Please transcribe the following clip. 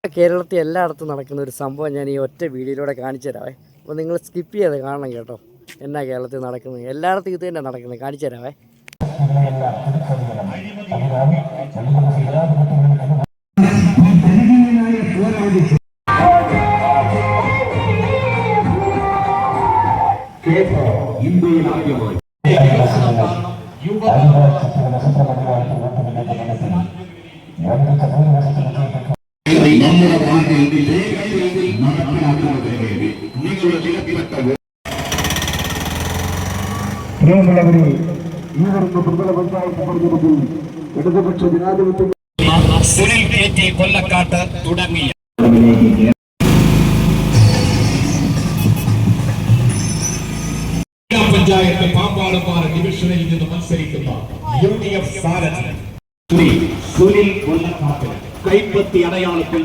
കേരളത്തിൽ എല്ലായിടത്തും നടക്കുന്ന ഒരു സംഭവം ഞാൻ ഈ ഒറ്റ വീഡിയോയിലൂടെ കാണിച്ചു തരാവേ. അപ്പോൾ നിങ്ങൾ സ്കിപ്പ് ചെയ്ത് കാണണം കേട്ടോ. എന്നാ കേരളത്തിൽ നടക്കുന്നത്, എല്ലായിടത്തും ഇത് തന്നെ നടക്കുന്നത്, കാണിച്ചു തരാവേ. നമ്മുടെ പാർട്ടിയിൽ നടപ്പിലാക്കുന്നതിന് നിങ്ങളുടെ വിലപ്പെട്ട പ്രിയമുള്ളവരെ, ഈ വരുന്ന ത്രിതല പഞ്ചായത്ത് തെരഞ്ഞെടുപ്പിൽ ഇടതുപക്ഷ ജനാധിപത്യ സുനിൽ കെ.ടി. കൊല്ലക്കാട്ട് തുടങ്ങിയ പഞ്ചായത്ത് പാമ്പാടുംപാറ ഡിവിഷനിൽ നിന്ന് മത്സരിക്കുന്ന UDF സ്ഥാനാർത്ഥി സുനിൽ കൊല്ലക്കാട്ട് കൈപ്പത്തി അടയാളത്തിൽ